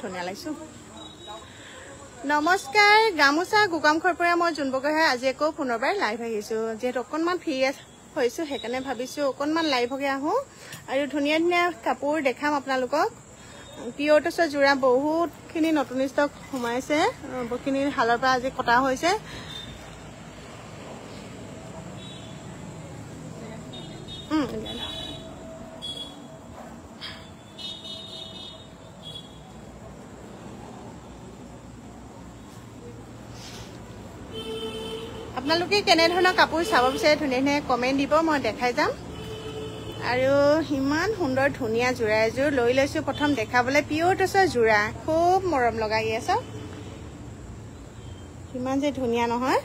ধুনীয়া লাগিছে নমস্কাৰ গামোচা গোগামুখৰ পৰা মই জুনবগৈ আজি আকৌ পুনৰবাৰ লাইভ আহিছো যেহেতু অকণমান ফ্ৰী হৈছো সেইকাৰণে ভাবিছো অকণমান লাইভকে আহো আৰু ধুনীয়া ধুনীয়া কাপোৰ দেখাম আপোনালোকক পিয়ৰ টছৰ জোৰা বহুতখিনি নতুন ষ্টক সোমাইছে বহুতখিনি হালৰ পৰা আজি কটা হৈছে আপোনালোকে কেনে ধৰণৰ কাপোৰ চাব বিচাৰে ধুনীয়া ধুনীয়া কমেণ্ট দিব মই দেখাই যাম আৰু ইমান সুন্দৰ ধুনীয়া জোৰা এযোৰ লৈ লৈছো প্ৰথম দেখাবলৈ পিয়ৰ টছৰ জোৰা খুব মৰম লগাই আছে ইমান যে ধুনীয়া নহয়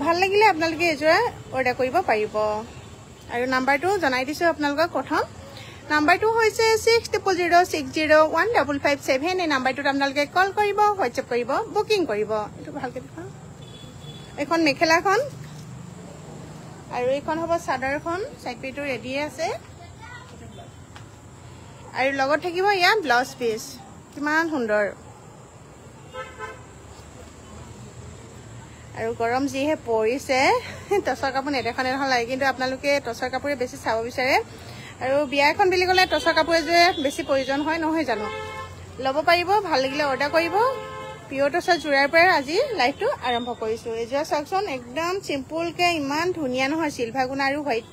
ভাল লাগিলে আপোনালোকে এযোৰা অৰ্ডাৰ কৰিব পাৰিব আৰু নাম্বাৰটো জনাই দিছো আপোনালোকক প্ৰথম নাম্বাৰটো হৈছে 6006015557 এই নাম্বাৰটোত আপোনালোকে কল কৰিব হোৱাটছএপ কৰিব বুকিং কৰিব এটো ভালকৈ দেখা এখন মেখেলাখন আৰু এখন হ'ব চাদৰখন সাইডপিটো ৰেডি আছে আৰু লগত থাকিব ইয়া ব্লাউজ পিস কিমান সুন্দৰ আৰু গৰম যিহে পৰিছে টছৰ কাপোৰ নেদেখন লাগে কিন্তু আপোনালোকে টছৰ কাপোৰে বেছি চাব বিচাৰে আৰু বিয়া এখন বুলি ক'লে টছৰ কাপোৰ এযোৰে বেছি প্ৰয়োজন হয় নহয় জানো ল'ব পাৰিব ভাল লাগিলে অৰ্ডাৰ কৰিব পিয়ৰ টছৰ জোৰাৰ পৰা আজি লাইভটো আৰম্ভ কৰিছো এযোৰা চাওকচোন একদম সিম্পলকে ইমান ধুনীয়া নহয় চিলভাৰ গুণ আৰু হোৱাইট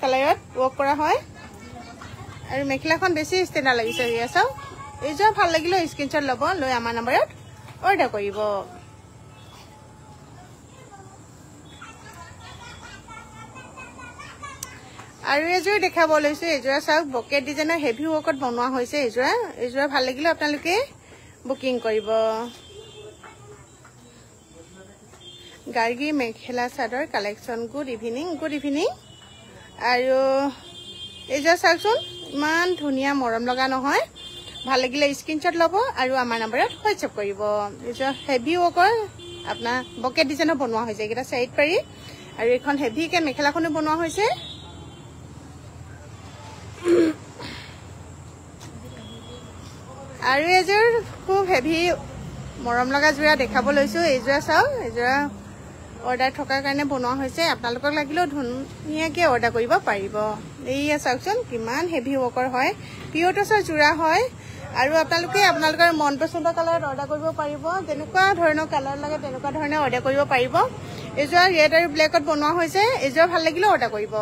কালাৰত ৱৰ্ক কৰা হয় আৰু মেখেলাখন বেছি ষ্টেণ্ডাৰ্ড লাগিছে এয়া চাওক এযোৰা ভাল লাগিলে স্ক্ৰীনশ্বট ল'ব লৈ আমাৰ নম্বৰত অৰ্ডাৰ কৰিব আৰু এযোৰ দেখাব লৈছো এযোৰা চাওক বকেট ডিজাইনৰ হেভি ৱৰ্কত বনোৱা হৈছে এযোৰা ভাল লাগিলে আপোনালোকে বুকিং কৰিব Gargi mekhela chador collection good evening আৰু এযোৰা চাওকচোন ইমান ধুনীয়া মৰম লগা নহয় ভাল লাগিলে স্ক্ৰীনশ্বট ল'ব আৰু আমাৰ নম্বৰত হোৱাটছএপ কৰিব এযোৰা হেভি ৱৰ্কৰ আপোনাৰ বকেট ডিজাইনৰ বনোৱা হৈছে এইকেইটা চাইড পাৰি আৰু এখন হেভিকে মেখেলাখনো বনোৱা হৈছে আৰু এযোৰ খুব হেভি মৰম লগা জোৰা দেখাব লৈছো এযোৰা চাওক এযোৰা অৰ্ডাৰ থকাৰ কাৰণে বনোৱা হৈছে আপোনালোকক লাগিলেও ধুনীয়াকৈ অৰ্ডাৰ কৰিব পাৰিব এইয়া চাওকচোন কিমান হেভি ৱৰ্কৰ হয় পিয়ৰ টছৰ জোৰা হয় আৰু আপোনালোকে আপোনালোকৰ মন পচন্দৰ কালাৰত অৰ্ডাৰ কৰিব পাৰিব যেনেকুৱা ধৰণৰ কালাৰ লাগে তেনেকুৱা ধৰণে অৰ্ডাৰ কৰিব পাৰিব এযোৰা ৰেড আৰু ব্লেকত বনোৱা হৈছে এযোৰা ভাল লাগিলেও অৰ্ডাৰ কৰিব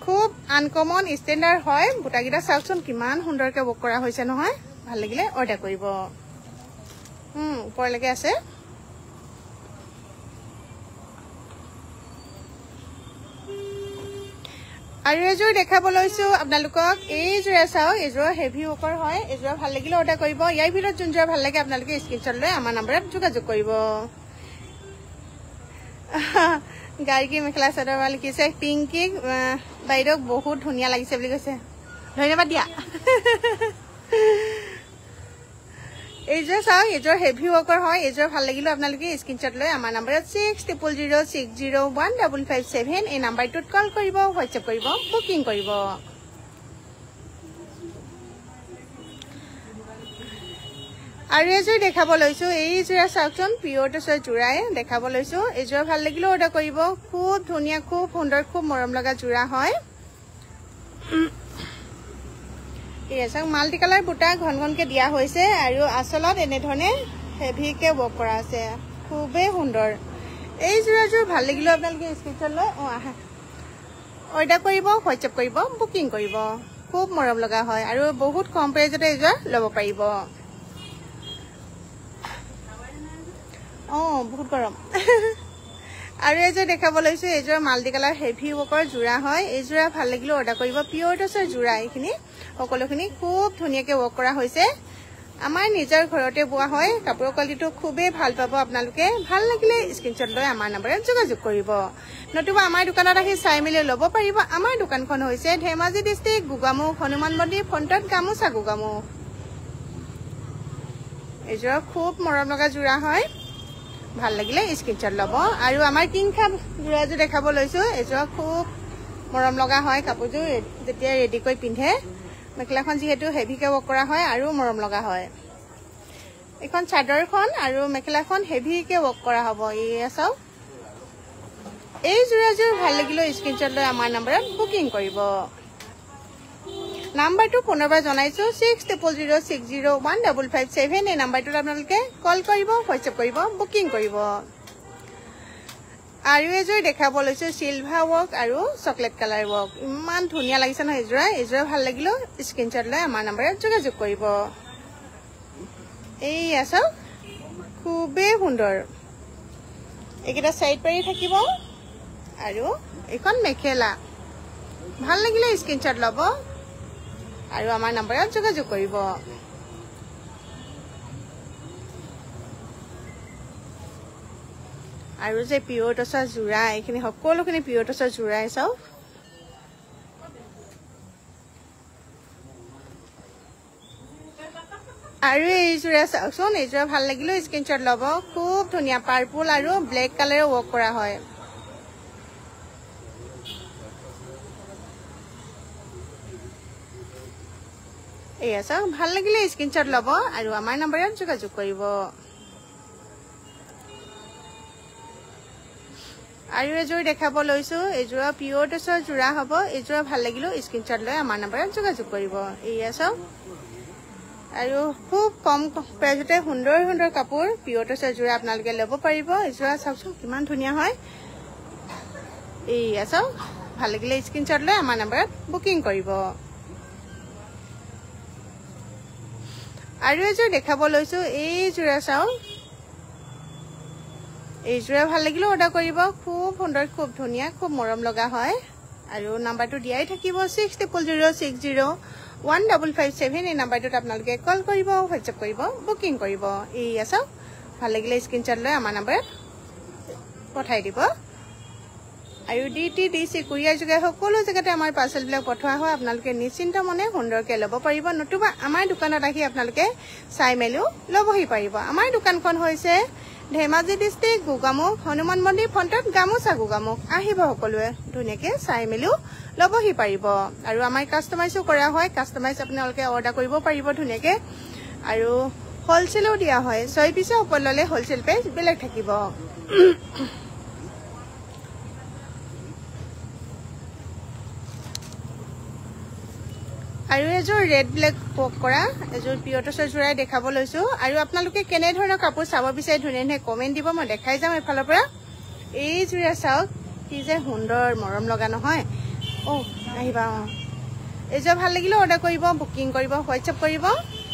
খুব আনকমন ষ্টেণ্ডাৰ্ড হয় বুটাকেইটা চাওকচোন কিমান সুন্দৰকৈ ৱৰ্ক কৰা হৈছে নহয় ভাল লাগিলে অৰ্ডাৰ কৰিব ওপৰলৈকে আছে আৰু এযোৰ দেখাব লৈছো আপোনালোকক এইযোৰা চাওক এযোৰা হেভি ৱৰ্কৰ হয় এযোৰা ভাল লাগিলে অৰ্ডাৰ কৰিব ইয়াৰ ভিতৰত যোনযোৰা ভাল লাগে আপোনালোকে স্ক্ৰীনশ্বট লৈ আমাৰ নম্বৰত যোগাযোগ কৰিব গাৰ্গী মেখেলা চাদৰ ভাল লিখিছে পিংকি বাইদেউক বহুত ধুনীয়া লাগিছে বুলি কৈছে ধন্যবাদ দিয়া এইযোৰ চাওক এযোৰ হেভি ৱৰ্কৰ হয় এযোৰ ভাল লাগিলে আপোনালোকে স্ক্ৰীনশ্বট লৈ আমাৰ নম্বৰত 6006015557 এই নাম্বাৰটোত কল কৰিব হোৱাটছএপ কৰিব বুকিং কৰিব আৰু এযোৰ দেখাব লৈছো এইযোৰা চাওকচোন পিয়ৰ টছৰ জোৰাই দেখাব লৈছো এযোৰা ভাল লাগিলে অৰ্ডাৰ কৰিব খুব ধুনীয়া খুব সুন্দৰ খুব মৰম লগা জোৰা হয় এয়া চাওক মাল্টি কালাৰ বুটা ঘন ঘনকে দিয়া হৈছে আৰু আচলত এনেধৰণে হেভিকে ৱৰ্ক কৰা আছে খুবেই সুন্দৰ এই জোৰাযোৰ ভাল লাগিলে আপোনালোকে স্ক্ৰীনশ্বট লৈ অৰ্ডাৰ কৰিব হোৱাটছএপ কৰিব বুকিং কৰিব খুব মৰম লগা হয় আৰু বহুত কম প্ৰাইজতে এযোৰা ল'ব পাৰিব বহুত গৰম আৰু এযোৰ দেখাব লৈছো এযোৰ মাল্টি কালাৰ হেভি ৱৰ্কৰ জোৰা হয় এইযোৰা ভাল লাগিলে অৰ্ডাৰ কৰিব পিয়ৰ টছৰ জোৰা এইখিনি সকলোখিনি খুব ধুনীয়াকৈ ৱৰ্ক কৰা হৈছে আমাৰ নিজৰ ঘৰতে বোৱা হয় কাপোৰৰ কোৱালিটিটো খুবেই ভাল পাব আপোনালোকে ভাল লাগিলে স্ক্ৰীনশ্বট লৈ আমাৰ নম্বৰত যোগাযোগ কৰিব নতুবা আমাৰ দোকানত আহি চাই মেলি ল'ব পাৰিব আমাৰ দোকানখন হৈছে ধেমাজি ডিষ্ট্ৰিক্ট গোগামুখ হনুমান মন্দিৰ ফ্ৰণ্টত গামোচা গোগামুখ এযোৰা খুব মৰম লগা জোৰা হয় ভাল লাগিলে স্ক্ৰীনশ্বট ল'ব আৰু আমাৰ কিংখা জোৰাযোৰ দেখাব লৈছো এযোৰা খুব মৰম লগা হয় কাপোৰযোৰ যেতিয়া ৰেডি কৰি পিন্ধে মেখেলাখন যেহেতু হেভিকে ৱৰ্ক কৰা হয় আৰু মৰম লগা হয় এখন চাদৰখন আৰু মেখেলাখন হেভিকে ৱৰ্ক কৰা হ'ব এই চাওক এই যোৰাযোৰ ভাল লাগিলে স্ক্ৰিনশ্বট লৈ আমাৰ নম্বৰত বুকিং কৰিব নাম্বাৰটো পুনৰবাৰ জনাইছো 6006015557 এই নাম্বাৰটোত আপোনালোকে কল কৰিব হোৱাটছএপ কৰিব বুকিং কৰিব আৰু এযোৰ দেখাব লৈছো সিলভাৰ ৱৰ্ক আৰু চকলেট কালাৰ ৱৰ্ক ইমান ধুনীয়া লাগিছে নহয় এযোৰা ভাল লাগিলে স্ক্ৰিনশ্বট লৈ আমাৰ নম্বৰত যোগাযোগ কৰিব এই আছে খুবেই সুন্দৰ এইকেইটা সাইড পাৰি থাকিব আৰু এখন মেখেলা ভাল লাগিলে স্ক্ৰিনশ্বট ল'ব আৰু আমাৰ নম্বৰত যোগাযোগ কৰিব আৰু যে পিয়ৰ টচৰ জোৰা এইখিনি সকলোখিনি পিয়ৰ টচৰ জোৰাই চাওক আৰু এই জোৰা চাওকচোন এই জোৰা ভাল লাগিলে স্ক্ৰিনশ্বট ল'ব খুব ধুনীয়া পাৰ্পল আৰু ব্লেক কালাৰে ৱৰ্ক কৰা হয় এই আছে ভাল লাগিলে স্ক্ৰিনশ্বট ল'ব আৰু আমাৰ নম্বৰত যোগাযোগ কৰিব আৰু এযোৰ দেখাব লৈছো এযোৰা পিয়ৰ টচৰ জোৰা হ'ব এযোৰা ভাল লাগিলে স্ক্ৰিনশ্বট লৈ আমাৰ নম্বৰত যোগাযোগ কৰিব এই আছে আৰু খুব কম প্ৰাইজতে সুন্দৰ সুন্দৰ কাপোৰ পিয়ৰ টচৰ জোৰা আপোনালোকে ল'ব পাৰিব এযোৰা চাওকচোন কিমান ধুনীয়া হয় এই আছে ভাল লাগিলে স্ক্ৰিনশ্বট লৈ আমাৰ নম্বৰত বুকিং কৰিব আৰু এযোৰ দেখাব লৈছো এই জোৰা চাওক এই জোৰা ভাল লাগিলে অৰ্ডাৰ কৰিব খুব সুন্দৰ খুব ধুনীয়া খুব মৰম লগা হয় আৰু নাম্বাৰটো দিয়াই থাকিব 6006015557 এই নাম্বাৰটোত আপোনালোকে কল কৰিব হোৱাটছএপ কৰিব বুকিং কৰিব এই আছে ভাল লাগিলে স্ক্ৰিনশ্বট লৈ আমাৰ নম্বৰত পঠাই দিব আৰু DTDC কুৰিয়াৰ যোগে সকলো জেগাতে আমাৰ পাৰ্চেলবিলাক পঠোৱা হয় আপোনালোকে নিশ্চিন্ত মনে সুন্দৰকৈ ল'ব পাৰিব নতুবা আমাৰ দোকানত আহি আপোনালোকে চাই মেলিও ল'বহি পাৰিব আমাৰ দোকানখন হৈছে ধেমাজি ডিষ্ট্ৰিক্ট গোগামুখ হনুমান মন্দিৰ ফ্ৰণ্টত গামোচা গোগামুখ আহিব সকলোৱে ধুনীয়াকৈ চাই মেলিও ল'বহি পাৰিব আৰু আমাৰ কাষ্টমাইজো কৰা হয় কাষ্টমাইজ আপোনালোকে অৰ্ডাৰ কৰিব পাৰিব ধুনীয়াকৈ আৰু হোলচেলো দিয়া হয় 6 পিছৰ ওপৰত ল'লে হোলচেল প্ৰাইচ বেলেগ থাকিব আৰু এযোৰ ৰেড ব্লেক ৱৰ্ক কৰা এযোৰ পিয়ৰ টচৰ জোৰাই দেখাব লৈছো আৰু আপোনালোকে কেনে ধৰণৰ কাপোৰ চাব বিচাৰে ধুনীয়া ধুনীয়া কমেণ্ট দিব মই দেখাই যাম এফালৰ পৰা এই জোৰা চাওক কি যে সুন্দৰ মৰম লগা নহয় আহিবা এযোৰ ভাল লাগিলে অৰ্ডাৰ কৰিব বুকিং কৰিব হোৱাটছএপ কৰিব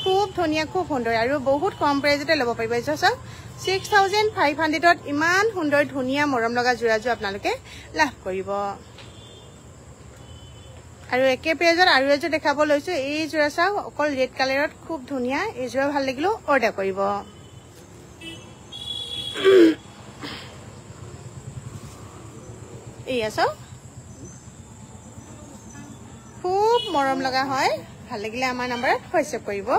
খুব ধুনীয়া খুব সুন্দৰ আৰু বহুত কম প্ৰাইজতে ল'ব পাৰিব এযোৰ চাওক 6500ত ইমান সুন্দৰ ধুনীয়া মৰম লগা জোৰাযোৰ আপোনালোকে লাভ কৰিব আৰু একে প্ৰাইজত আৰু এযোৰ দেখাব লৈছো এই জোৰা চাওক অকল ৰেড কালাৰত খুব ধুনীয়া এই জোৰা ভাল লাগিলে অৰ্ডাৰ কৰিব এই আছে খুব মৰম লগা হয় ভাল লাগিলে আমাৰ নম্বৰত হোৱাটছএপ কৰিব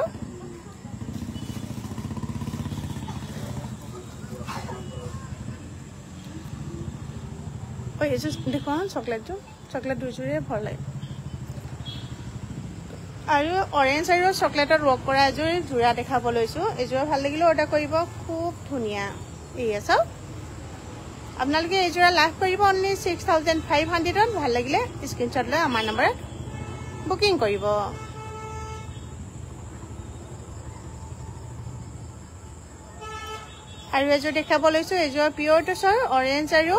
এইযোৰ দেখুৱাম চকলেট দুযোৰে ভাল লাগে আৰু অৰেঞ্জ আৰু চকলেটত ৱৰ্ক কৰা এযোৰ জোৰা দেখাব লৈছো এযোৰা ভাল লাগিলে অৰ্ডাৰ কৰিব খুব ধুনীয়া এই আছে আপোনালোকে এযোৰা লাভ কৰিব অনলি 6500ত ভাল লাগিলে স্ক্ৰিনশ্বট লৈ আমাৰ নম্বৰত বুকিং কৰিব আৰু এযোৰ দেখাব লৈছো এযোৰ পিয়ৰ টচৰ অৰেঞ্জ আৰু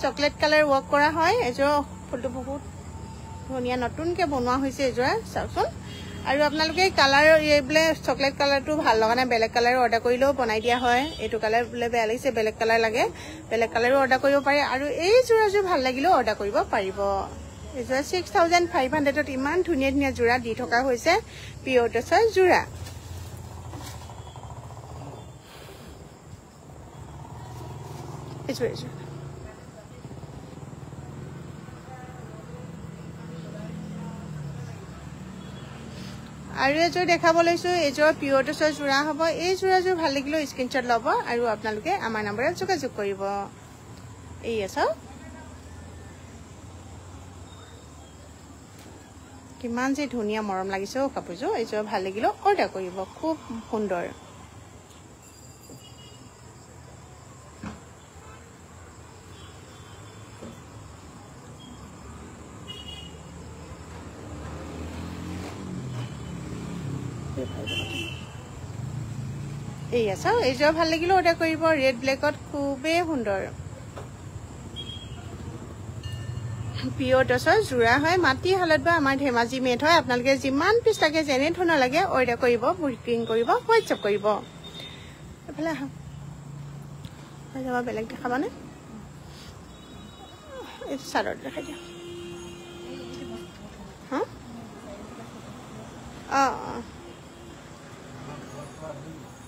চকলেট কালাৰ ৱৰ্ক কৰা হয় এযোৰ ফুলটো বহুত ধুনীয়া নতুনকৈ বনোৱা হৈছে এযোৰা চাওকচোন আৰু আপোনালোকে কালাৰ এইবোলে চকলেট কালাৰটো ভাল লগা নাই বেলেগ কালাৰ অৰ্ডাৰ কৰিলেও বনাই দিয়া হয় এইটো কালাৰ বোলে বেয়া লাগিছে বেলেগ কালাৰ লাগে বেলেগ কালাৰো অৰ্ডাৰ কৰিব পাৰে আৰু এই জোৰাযোৰ ভাল লাগিলেও অৰ্ডাৰ কৰিব পাৰিব এযোৰা 6500ত ইমান ধুনীয়া ধুনীয়া জোৰা দি থকা হৈছে পিয়ৰ টচৰ জোৰা এযোৰ আৰু এযোৰ দেখাব লৈছো এযোৰ পিয়ৰ টচৰ জোৰা হ'ব এই জোৰাযোৰ ভাল লাগিলে স্ক্ৰিনশ্বট ল'ব আৰু আপোনালোকে আমাৰ নম্বৰত যোগাযোগ কৰিব এই আছে কিমান যে ধুনীয়া মৰম লাগিছে কাপোৰযোৰ এইযোৰ ভাল লাগিলো অৰ্ডাৰ কৰিব খুব সুন্দৰ এইয়া চাও এইযোৰ ভাল লাগিলো অৰ্ডাৰ কৰিব ৰেড ব্লেকত খুবেই সুন্দৰ পিয়ৰ টছৰ জোৰা হয় মাটি হালত বা আমাৰ ধেমাজি মেড হয় আপোনালোকে যিমান পিছ লাগে যেনে ধৰণৰ লাগে অৰ্ডাৰ কৰিব বুকিং কৰিব হোৱাটছআপ কৰিব এফালে আহা হৈ যাব বেলেগ দেখাবানে এইটো চাদৰ দেখাই দিয়া হা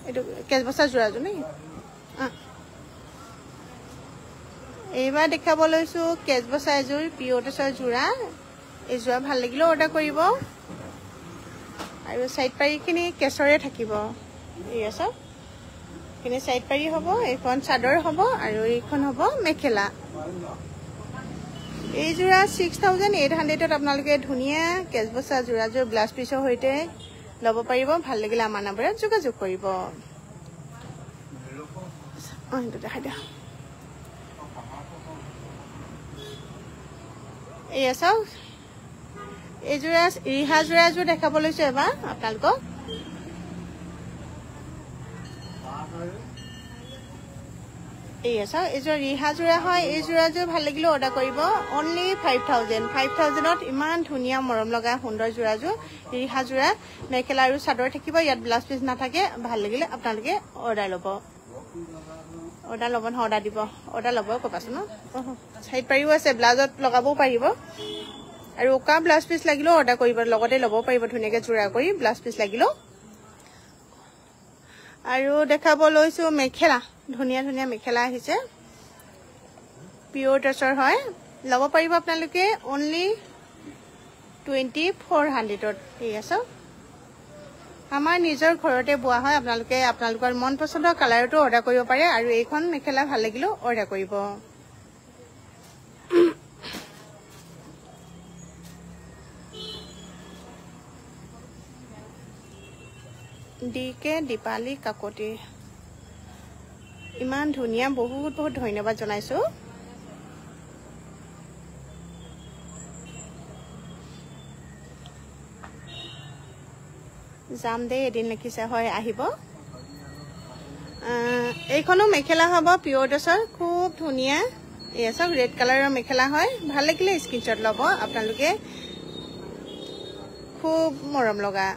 এইটো কেজবছা জোৰাযোৰ নেকি এইবাৰ দেখাব লৈছো কেজবছা এযোৰ পিয়ৰ টছৰ জোৰা এইযোৰ ভাল লাগিলে অৰ্ডাৰ কৰিব আৰু সাইড পাৰীখিনি কেশৰে থাকিব এইয়া চাওক এইখিনি সাইড পাৰী হ'ব এইখন চাদৰ হ'ব আৰু এইখন হ'ব মেখেলা এই জোৰা 6800ত আপোনালোকে ধুনীয়া কেজবছা জোৰাযোৰ ব্লাউজ পিছৰ সৈতে লব পাৰিব ভাল লাগিলে আমাৰ নম্বৰত যোগাযোগ কৰিব এইটো দেখাই দিয়া এইয়া চাওক এইযোৰা ৰিহা জোৰাযোৰ দেখাব লৈছো এবাৰ আপোনালোকক এইয়া চাওক এইযোৰ ৰিহা জোৰা হয় এই জোৰাযোৰ ভাল লাগিলে অৰ্ডাৰ কৰিব অনলি 5000ত ইমান ধুনীয়া মৰম লগা সুন্দৰ জোৰাযোৰ ৰিহা জোৰা মেখেলা আৰু চাদৰ থাকিব ইয়াত ব্লাউজ পিছ নাথাকে ভাল লাগিলে আপোনালোকে অৰ্ডাৰ ল'ব নহয় অৰ্ডাৰ দিব অৰ্ডাৰ ল'ব ক'বাচোন সাইড পাৰিও আছে ব্লাউজত লগাবও পাৰিব আৰু ওকা ব্লাউজ পিছ লাগিলেও অৰ্ডাৰ কৰিব লগতে ল'ব পাৰিব ধুনীয়াকৈ জোৰা কৰি ব্লাউজ পিছ লাগিলেও আৰু দেখাব লৈছো মেখেলা ধুনীয়া ধুনীয়া মেখেলা আহিছে পিয়ৰ টছৰ হয় ল'ব পাৰিব আপোনালোকে অনলি 2400ত ঠিক আছে আমাৰ নিজৰ ঘৰতে বোৱা হয় আপোনালোকে আপোনালোকৰ মন পছন্দৰ কালাৰটো অৰ্ডাৰ কৰিব পাৰে আৰু এইখন মেখেলা ভাল লাগিলেও অৰ্ডাৰ কৰিব ডিকে দীপালি কাকতি ইমান ধুনীয়া বহুত বহুত ধন্যবাদ জনাইছো যাম দে এদিন লিখিছে হয় আহিব এইখনো মেখেলা হ'ব পিয়ৰ টছৰ খুব ধুনীয়া এয়া চাওক ৰেড কালাৰৰ মেখেলা হয় ভাল লাগিলে স্ক্ৰীনশ্বট ল'ব আপোনালোকে খুব মৰম লগা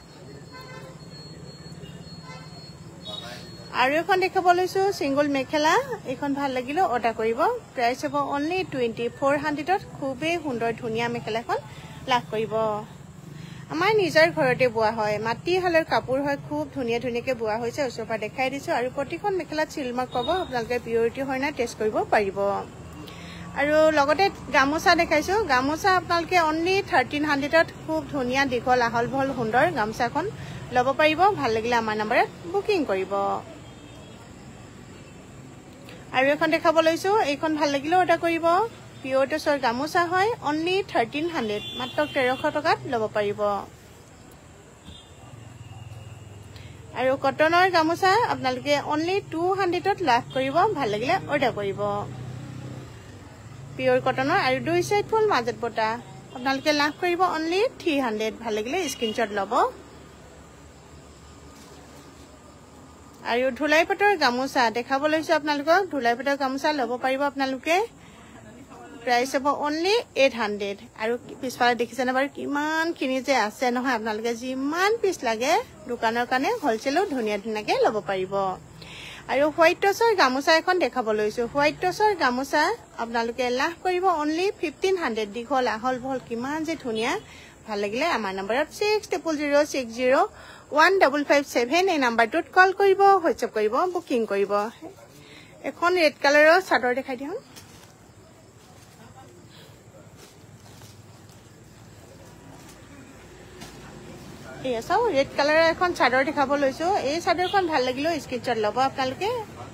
আৰু এখন দেখাব লৈছো সিঙ্গল মেখেলা এইখন ভাল লাগিলে অৰ্ডাৰ কৰিব প্ৰাইস হ'ব অনলি 2400ত খুবেই সুন্দৰ ধুনীয়া মেখেলাখন লাভ কৰিব আমাৰ নিজৰ ঘৰতে বোৱা হয় মাটি হালৰ কাপোৰ হয় খুব ধুনীয়া ধুনীয়াকৈ বোৱা হৈছে ওচৰৰ পৰা দেখাই দিছো আৰু প্ৰতিখন মেখেলাত চিলমাৰ্ক পাব আপোনালোকে পিউৰিটি হয় না টেষ্ট কৰিব পাৰিব আৰু লগতে গামোচা দেখাইছো গামোচা আপোনালোকে অনলি 1300ত খুব ধুনীয়া দীঘল আহল বহল সুন্দৰ গামোচাখন ল'ব পাৰিব ভাল লাগিলে আমাৰ নম্বৰত বুকিং কৰিব আৰু এখন দেখাব লৈছো এইখন ভাল লাগিলে অৰ্ডাৰ কৰিব পিয়ৰ টছৰ গামোচা হয় অনলি 1300 মাত্ৰ 1300 টকাত ল'ব পাৰিব আৰু কটনৰ গামোচা আপোনালোকে অনলি 200ত লাভ কৰিব ভাল লাগিলে অৰ্ডাৰ কৰিব পিয়ৰ কটনৰ আৰু দুই সাইড ফুল মাজত বটা আপোনালোকে লাভ কৰিব অনলি 300 ভাল লাগিলে স্ক্ৰীনশ্বট ল'ব আৰু ধুলাইপাটৰ গামোচা দেখাব লৈছো আপোনালোকক ধুলাইপাটৰ গামোচা ল'ব পাৰিব আপোনালোকে প্ৰাইস হ'ব অনলি 800 আৰু পিছফালে দেখিছেনে বাৰু কিমান খিনি যে আছে নহয় আপোনালোকে যিমান পিছ লাগে দোকানৰ কাৰণে হোলসেলো ধুনীয়া ধুনীয়াকৈ ল'ব পাৰিব আৰু হোৱাইট টছৰ গামোচা এখন দেখাব লৈছো হোৱাইট টছৰ গামোচা আপোনালোকে লাভ কৰিব অনলি 1500 দীঘল আহল বহল কিমান যে ধুনীয়া ভাল লাগিলে আমাৰ নম্বৰত 6006015557 এই নম্বৰটোত কল কৰিব হোৱাটছআপ কৰিব বুকিং কৰিব এখন ৰেড কালাৰৰ চাদৰ দেখাই দিওঁ এয়া চাও ৰেড কালাৰৰ এখন চাদৰ দেখাব লৈছো এই চাদৰখন ভাল লাগিলে স্ক্ৰীনশ্বট ল'ব আপোনালোকে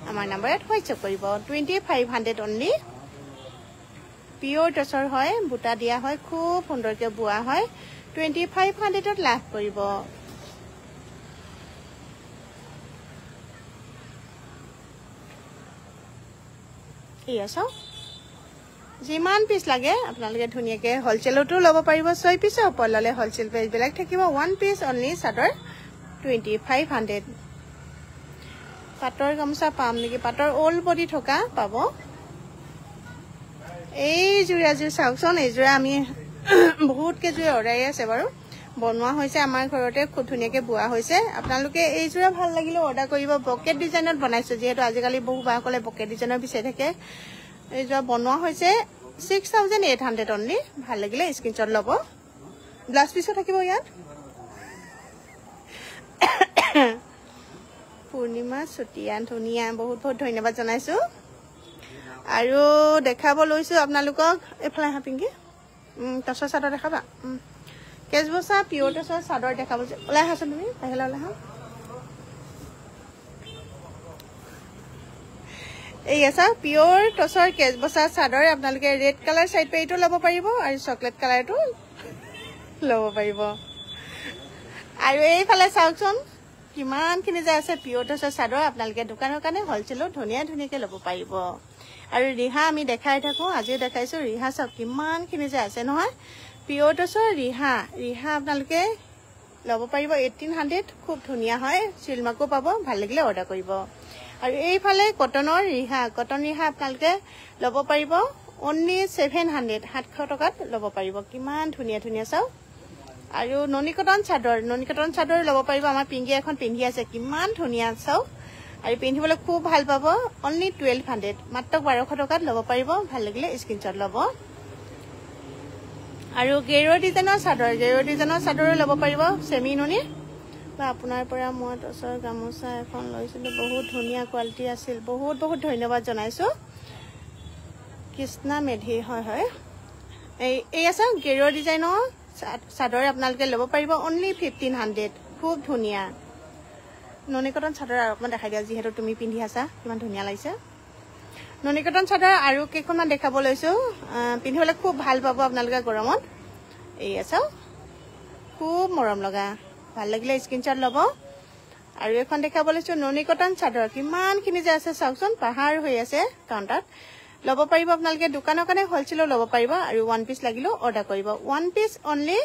আমাৰ নম্বৰত হোৱাটছআপ কৰিব 2500 অনলি পিয়ৰ টছৰ হয় বুটা দিয়া হয় খুব সুন্দৰকৈ বোৱা হয় 2500 লাভ কৰিব এয়া চাওক যিমান পিস লাগে আপোনালোকে ধুনিয়াকে হোলসেলতো লব পাৰিব 6 পিস ওপৰ ললে হোলসেল প্ৰাইস বেলেগ থাকিব 1 পিস অনলি চাদৰ 2500 পাটৰ গামছা পাম নেকি পাটৰ অল বডি থকা পাব এই জুৰাজু চাওকচোন এই জুৰা আমি বহুত কে জুৰা অৰ্ডাৰ আছে বাৰু বনোৱা হৈছে আমাৰ ঘৰতে খুব ধুনিয়াকে বোৱা হৈছে আপোনালোকে এই জুৰা ভাল লাগিলে অৰ্ডাৰ কৰিব পকেট ডিজাইনত বনাইছো যেহেতু আজিকালি বহু বাকলে পকেট ডিজাইনৰ বিচাৰি থাকে এই জুৰা বনোৱা হৈছে 6800 অনলি ভাল লাগিলে স্ক্ৰিনশ্বট ল'ব গ্লাস পিসো থাকিব ইয়াত পূৰ্ণিমা চুটিয়া ধুনিয়া বহুত বহুত ধন্যবাদ জনাইছো আৰু দেখাব লৈছো আপোনালোকক এফালে হাপিংকি তছৰ চাদৰ দেখাবা কেজবসা পিওৰ তছৰ চাদৰ দেখাব ওলাই হাছো তুমি আহিলা ওলাই হা এই আছে পিওৰ তছৰ কেজবসা চাদৰ আপোনালোকে ৰেড কালাৰ সাইড পেইটো লব পাৰিব আৰু চকলেট কালাৰটো লব পাৰিব আৰু এইফালে চাওকচোন কিমান খিনি যে আছে পিওৰ তছৰ চাদৰ আপোনালোকে দোকানৰ কাৰণে হোলসেলত ধুনিয়া ধুনিয়াকে লব পাৰিব আৰু ৰিহা আমি দেখাই থাকো আজি দেখাইছো ৰিহা সব কিমান খিনি যে আছে নহয় পিওৰ তছৰ ৰিহা আপোনালোকে লব পাৰিব 1800 খুব ধুনিয়া হয় চিলমাকো পাব ভাল লাগিলে অৰ্ডাৰ কৰিব আৰু এইফালে কটনৰ ৰিহা আপোনালোকে লব পাৰিব only 700 টকাত লব পাৰিব কিমান ধুনিয়া ধুনিয়া চাও আৰু ননি কটন চাদৰ লব পাৰিব আমাৰ পিংকি এখন পিন্ধি আছে কিমান ধুনিয়া চাও আৰু পিন্ধিবলৈ খুব ভাল পাব only 1200 মাত্ৰ 1200 টকাত লব পাৰিব ভাল লাগিলে স্ক্ৰিনশ্বট লব আৰু গেৰো ডিজাইনৰ চাদৰ লব পাৰিব সেমি ননি বা আপোনাৰ পৰা মই তছৰ গামোচা এখন লৈছিলো বহুত ধুনিয়া কোৱালিটি আছিল বহুত বহুত ধন্যবাদ জনাইছো কৃষ্ণা মেধি হয় এই আছে গেৰো ডিজাইনৰ চাদৰ আপোনালোকে লব পাৰিব only 1500 খুব ধুনিয়া ননি কটন চাদৰ অকমান দেখাই দিয়া যিহেতু তুমি পিন্ধি আছা কিমান ধুনিয়া লাগিছে ননি কটন চাদৰ আৰু কেইখনমান দেখাব লৈছো পিন্ধিবলৈ খুব ভাল পাব আপোনালোকে গৰমত এই আছে খুব মৰম লগা ভাল লাগিলে স্ক্ৰিনশ্বট ল'ব আৰু এখন দেখাব লৈছো ননি কটন চাদৰ কিমান খিনি যে আছে চাওকচোন পাহাৰ হৈ আছে কাউণ্টাৰত লব পাৰিব আপোনালোকে দোকানৰ কাৰণে হোলসেলত লব পাৰিব আৰু 1 পিস লাগিলো অৰ্ডাৰ কৰিব 1 পিস অনলি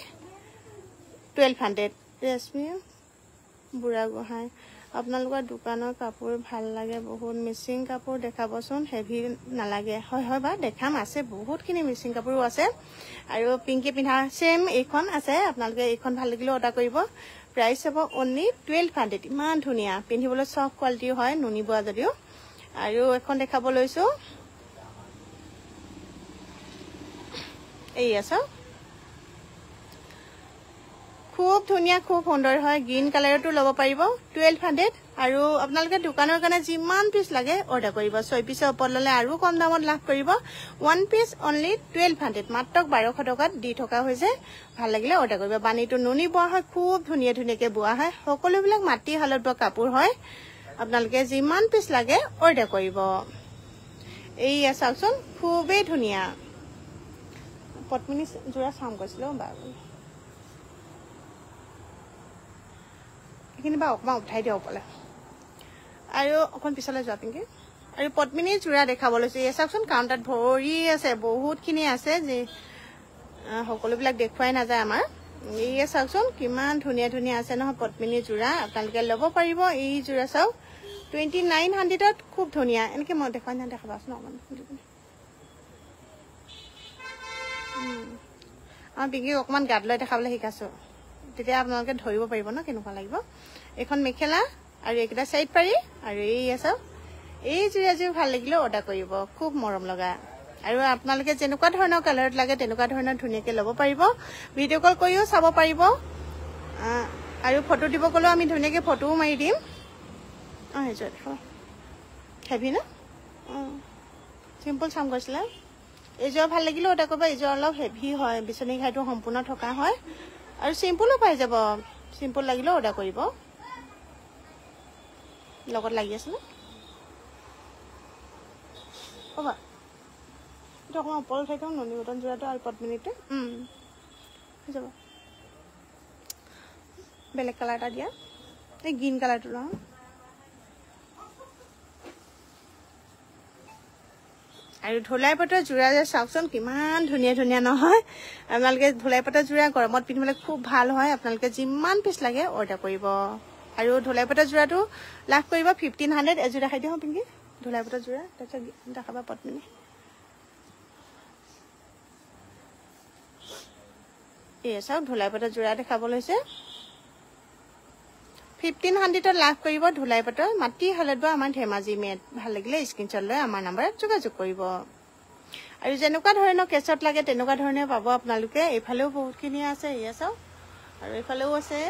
1200 ৰেশমি বুঢ়া গোহাই আপোনালোকৰ দোকানৰ কাপোৰ ভাল লাগে বহুত মিচিং কাপোৰ দেখাবচোন হেভি নালাগে হয় বা দেখাম আছে বহুত খিনি মিচিং কাপোৰো আছে আৰু পিংকি পিন্ধা সেম এইখন আছে আপোনালোকে এইখন ভাল লাগিলে অৰ্ডাৰ কৰিব প্ৰাইস হ'ব only 1200 ইমান ধুনিয়া পিন্ধিবলৈ সফট কোৱালিটি হয় নুনি বোৱা যদিও আৰু এখন দেখাব লৈছো এই আছে খুব ধুনিয়া খুব সুন্দৰ হয় গ্ৰীন কালাৰটো লব পাৰিব 1200 আৰু আপোনালোকে দোকানৰ কাৰণে যিমান পিস লাগে অৰ্ডাৰ কৰিব 6 পিসৰ ওপৰ ললে আৰু কম দামত লাভ কৰিব 1 পিস only 1200 মাত্ৰ 1200 টকাত দি থকা হৈছে ভাল লাগিলে অৰ্ডাৰ কৰিব বানিটো নুনি বোৱা হয় খুব ধুনিয়া ধুনিয়াকে বোৱা হয় সকলোবিলাক মাটি হালত বোৱা কাপোৰ হয় আপোনালোকে যিমান পিস লাগে অৰ্ডাৰ কৰিব এই চাওকচোন খুবেই ধুনিয়া পদ্মিনী জোৰা চাম কৈছিলো বা কিনিবা অকমান উঠাই দিও পলে আৰু অকন পিছলৈ যোৱা পিংকি আৰু পদ্মিনী জোৰা দেখাব লৈছে এই চাওকচোন কাউণ্টাৰত ভৰি আছে বহুত খিনি আছে যে সকলোবিলাক দেখুৱাই নাযায় আমাৰ এই চাওকচোন কিমান ধুনিয়া ধুনিয়া আছে নহয় পদ্মিনী জোৰা আপোনালোকে লব পাৰিব এই জোৰা চাও 2900 ত খুব ধুনিয়া এনেকে মই দেখুৱাই না দেখাবাচোন অকমান পিংকি অকমান গাত লৈ দেখাবলৈ শিকাছো তেতিয়া আপোনালোকে ধৰিব পাৰিব ন কেনেকুৱা লাগিব এখন মেখেলা আৰু একটা সাইড পাৰি আৰু এই আছে এই জুৰিয়াজু ভাল লাগিলে অৰ্ডাৰ কৰিব খুব মৰম লগা আৰু আপোনালোকে যেনেকুৱা ধৰণৰ কালাৰত লাগে তেনেকুৱা ধৰণৰ ধুনিয়াকে লব পাৰিব ভিডিও কল কৰিও চাব পাৰিব আৰু ফটো দিব কলো আমি ধুনিয়াকে ফটোও মাৰি দিম হেজো হেভি না সিম্পল চাম গৈছিলা এজো ভাল লাগিলে অৰ্ডাৰ কৰিব এজো অলপ হেভি হয় বিচনী ঘাইটো সম্পূৰ্ণ থকা হয় আৰু সিম্পলও পাই যাব সিম্পল লাগিলে অৰ্ডাৰ কৰিব লগত লাগি আছে না ওবা এটা কোন ওপৰ ঠাইটো ননি কটন জোৰাটো আৰু পদ্মিনীটো যাব বেলেগ কালাৰ এটা দিয়া এই গ্ৰীণ কালাৰটো লওঁ আৰু ঢোলাই পাতৰ যোৰা যে চাওকচোন কিমান ধুনীয়া ধুনীয়া নহয় আপোনালোকে ঢোলাই পাতৰ যোৰা গৰমত পিন্ধিবলৈ খুব ভাল হয় আপোনালোকে যিমান পিচ লাগে অৰ্ডাৰ কৰিব আৰু ঢোলাই পাতৰ যোৰাটো লাভ কৰিব 1500 এযোৰ দেখাই দিওঁ পিংকি ঢোলাই পাতৰ যোৰা তাৰপিছত দেখাবা পদ্মিনী এই চাওক ঢোলাই পাতৰ যোৰা দেখাব লৈছে 1500 লাভ কৰিব ঢোলাই পাতৰ মাটি হালধ আমাৰ ধেমাজি মেট ভাল লাগিলে স্ক্ৰীনশ্বট লৈ আমাৰ নম্বৰত যোগাযোগ কৰিব আৰু যেনেকুৱা ধৰণৰ কেছত লাগে তেনেকুৱা ধৰণে পাব আপোনালোকে এইফালেও বহুতখিনি আছে এয়া চাওক আৰু এইফালেও আছে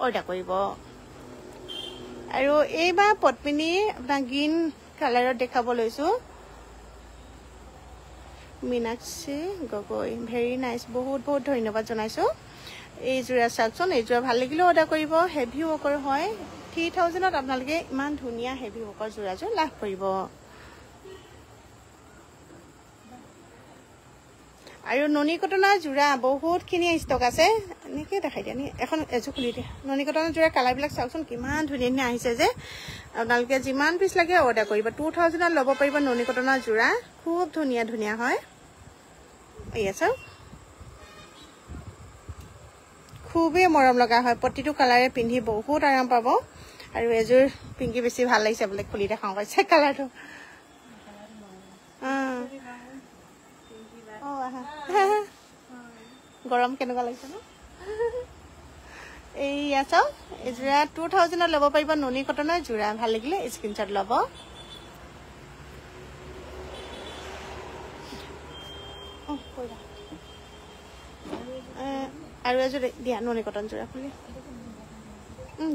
অৰ্ডাৰ কৰিব আৰু এইবাৰ পদ্মিনী আপোনাৰ গ্ৰীণ কালাৰত দেখাব লৈছো মীনাক্ষী গগৈ ভেৰি নাইস বহুত বহুত ধন্যবাদ জনাইছো এই যোৰা চাওকচোন এই যোৰা ভাল লাগিলে অৰ্ডাৰ কৰিব হেভি ৱৰ্কৰ হয় 3000ত আপোনালোকে ইমান ধুনীয়া হেভি ৱৰ্কৰ যোৰাযোৰ লাভ কৰিব আৰু ননী কটনৰ যোৰা বহুতখিনি ষ্টক আছে এনেকৈ দেখাই দিয়া এখন এযোৰ খুলি দিয়া ননী কটনৰ যোৰা কালাৰবিলাক চাওকচোন কিমান ধুনীয়া ধুনীয়া আহিছে যে আপোনালোকে যিমান পিচ লাগে অৰ্ডাৰ কৰিব 2000ত ল'ব পাৰিব ননী কটনৰ যোৰা খুব ধুনীয়া ধুনীয়া হয় এয়া চাওক খুবেই মৰম লগা হয় প্ৰতিটো কালাৰে পিন্ধি বহুত আৰাম পাব আৰু এযোৰ পিংকি বেছি ভাল লাগিছে বোলে খুলি দেখাওঁ কৈছে কালাৰটো গৰম কেনেকুৱা লাগিছে ন এইয়া চাওক এই যোৰা 2000ত ল'ব পাৰিব ননী কটনৰ যোৰা ভাল লাগিলে স্ক্ৰীনশ্বট ল'ব আৰু এযোৰ দিয়া ননী কটন যোৰা খুলি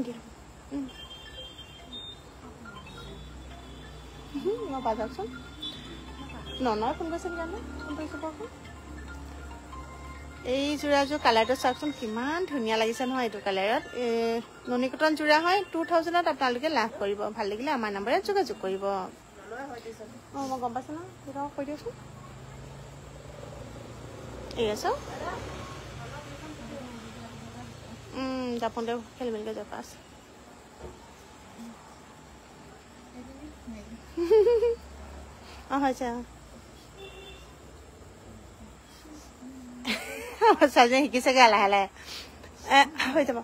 দিয়া বাজাওকচোন ননয় ফোন কৰিছে জানো ফোন কৰিছে কওকচোন এই যোৰাযোৰ কালাৰটো চাওকচোন কিমান ধুনীয়া লাগিছে নহয় এইটো কালাৰত ননী কটন যোৰা হয় 2000ত আপোনালোকে লাভ কৰিব ভাল লাগিলে আমাৰ নম্বৰত যোগাযোগ কৰিব মই গম পাইছো ন কৈ দিয়কচোন এই আছো জাপনতে খেলি মেলিকে যাব আছে হৈছে ছোৱালীজনী শিকিছেগে লাহে লাহে হৈ যাব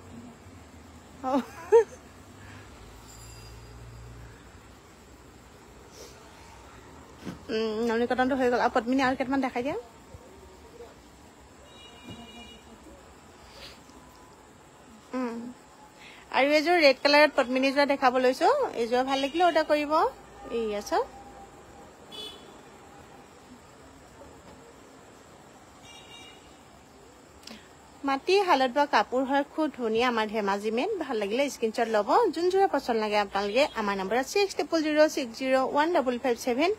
ননী কটনটো হৈ গ'ল আৰু পদ্মিনী আৰু কেইটামান দেখাই দিয়া আৰু এযোৰ ৰেড কালাৰত পদ্মিনী যোৰা দেখাব লৈছো এইযোৰ ভাল লাগিলে অৰ্ডাৰ কৰিব এই আছে মাটি হালত বা কাপোৰ হয় খুব ধুনীয়া আমাৰ ধেমাজি মেট ভাল লাগিলে স্ক্ৰীনশ্বট ল'ব যোন যোৰা পচন্দ লাগে আপোনালোকে আমাৰ নম্বৰত 6006015557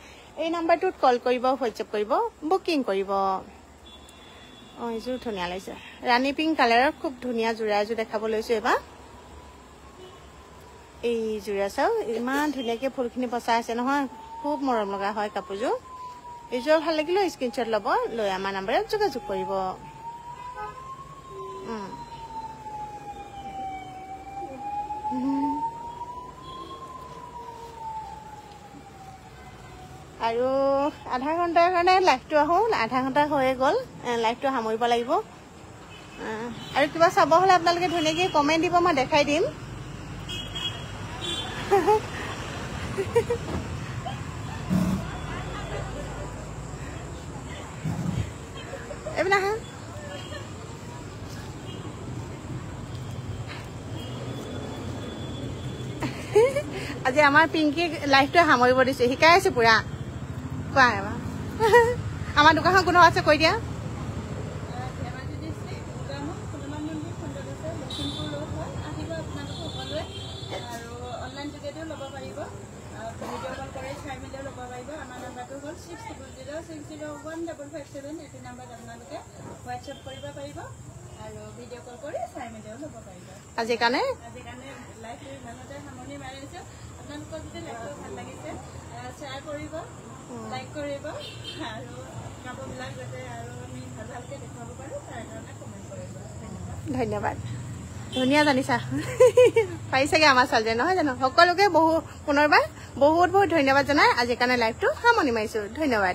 এই নম্বৰটোত কল কৰিব হোৱাটছএপ কৰিব বুকিং কৰিব এইযোৰ ধুনীয়া লাগিছে ৰাণী পিংক কালাৰৰ খুব ধুনীয়া যোৰা এযোৰ দেখাব লৈছো এবাৰ এই যোৰা চাও ইমান ধুনীয়াকৈ ফুলখিনি বচা আছে নহয় খুব মৰম লগা হয় কাপোৰযোৰ এইযোৰ ভাল লাগিলে স্ক্ৰীনশ্বট ল'ব লৈ আমাৰ নম্বৰত যোগাযোগ কৰিব আৰু আধা ঘণ্টাৰ কাৰণে লাইভটো আহোঁ আধা ঘণ্টা হৈয়ে গ'ল লাইভটো সামৰিব লাগিব আৰু কিবা চাব হ'লে আপোনালোকে ধুনীয়াকৈ কমেণ্ট দিব মই দেখাই দিম এইপিনে আহা আজি আমাৰ পিংকি লাইফটো সামৰিব দিছে শিকাই আছে পুৰা কোৱা আমাৰ দোকানখন কোনো আছে কৈ দিয়া আজিৰ কাৰণে ধন্যবাদ। ধুনীয়া জানিছা পাৰিছাগে আমাৰ ছোৱালীজনী নহয় জানো সকলোকে পুনৰবাৰ বহুত বহুত ধন্যবাদ জনাই আজিৰ কাৰণে লাইভটো সামৰণি মাৰিছোঁ ধন্যবাদ